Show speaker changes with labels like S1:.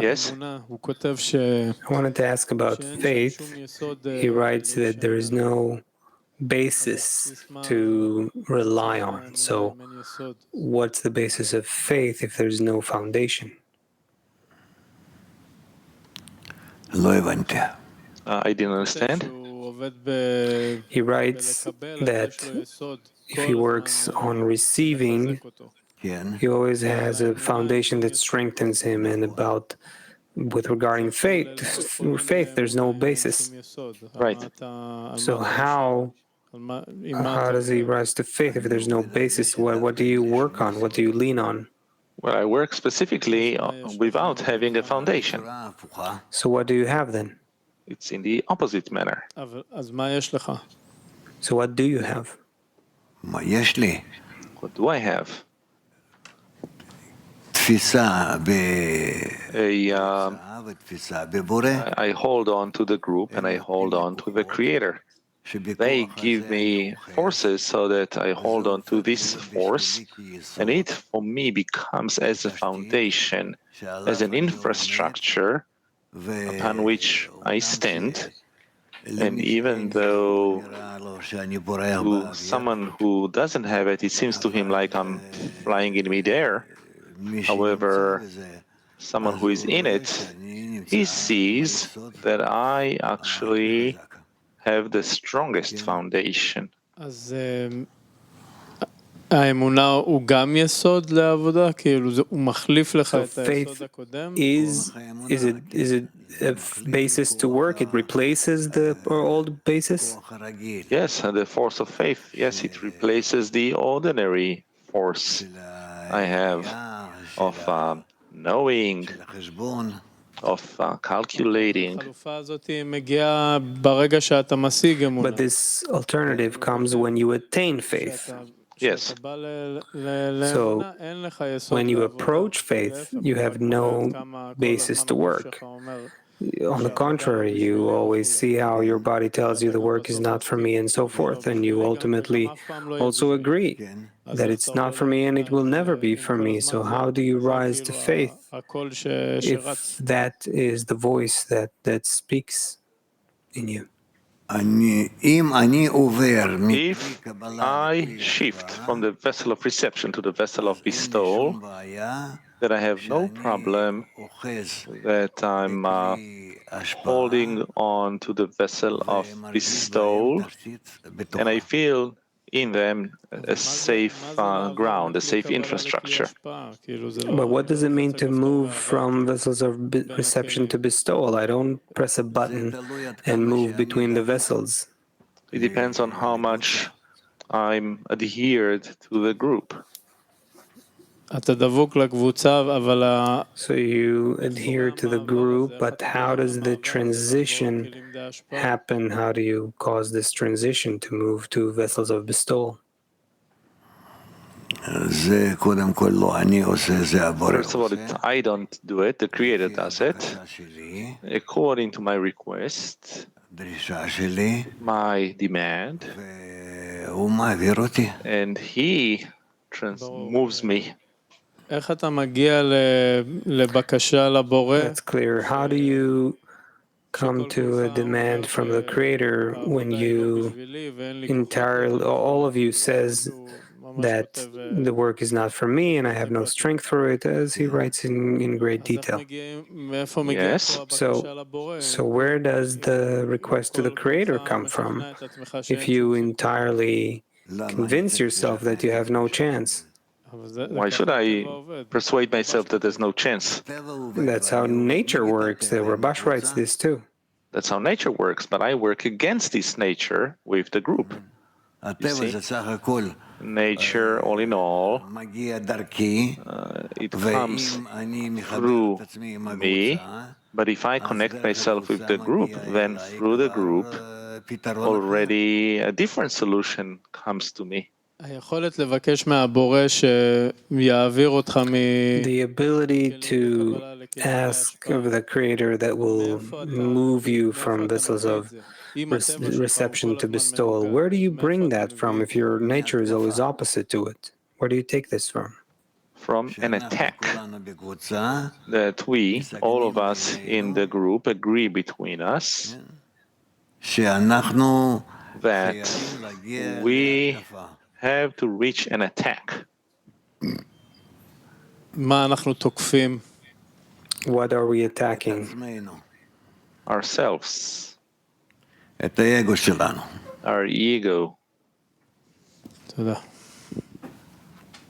S1: Yes?
S2: I wanted to ask about faith. He writes that there is no basis to rely on. So, what's the basis of faith if there's no foundation?
S1: I didn't understand.
S2: He writes that if he works on receiving, he always has a foundation that strengthens him, and about with regarding faith, there's no basis.
S1: Right.
S2: So how does he rise to faith if there's no basis? What do you work on? What do you lean on?
S1: Well, I work specifically without having a foundation.
S2: So what do you have then?
S1: It's in the opposite manner.
S2: So what do you have?
S1: What do I have? I hold on to the group and I hold on to the Creator. They give me forces so that I hold on to this force, and it for me becomes as a foundation, as an infrastructure upon which I stand. And even though to someone who doesn't have it, it seems to him like I'm flying in midair. However, someone who is in it, he sees that I actually have the strongest foundation.
S2: So faith is it a basis to work? It replaces the old basis?
S1: Yes, and the force of faith, yes, it replaces the ordinary force I have of knowing, of calculating.
S2: But this alternative comes when you attain faith.
S1: Yes.
S2: So when you approach faith, you have no basis to work. On the contrary, you always see how your body tells you the work is not for me and so forth, and you ultimately also agree that it's not for me and it will never be for me. So how do you rise to faith if that is the voice that speaks in you?
S1: If I shift from the vessel of reception to the vessel of bestowal, then I have no problem that I'm holding on to the vessel of bestowal, and I feel in them a safe ground, a safe infrastructure.
S2: But what does it mean to move from vessels of reception to bestowal? I don't press a button and move between the vessels.
S1: It depends on how much I'm adhered to the group.
S2: So you adhere to the group, but how does the transition happen? How do you cause this transition to move to vessels of bestowal?
S1: First of all, I don't do it, the Creator does it. According to my request, my demand, and He moves me.
S2: That's clear. How do you come to a demand from the Creator when you entirely, all of you says that the work is not for me and I have no strength for it, as he writes in great detail?
S1: Yes.
S2: So where does the request to the Creator come from if you entirely convince yourself that you have no chance?
S1: Why should I persuade myself that there's no chance?
S2: That's how nature works. The Rabash writes this too.
S1: That's how nature works, but I work against this nature with the group. You see? Nature, all in all, it comes through me, but if I connect myself with the group, then through the group, already a different solution comes to me.
S2: The ability to ask of the Creator that will move you from vessels of reception to bestowal. Where do you bring that from if your nature is always opposite to it? Where do you take this from?
S1: from an attack that we, all of us in the group, agree between us that we have to reach an attack.
S2: What are we attacking?
S1: Ourselves, our ego.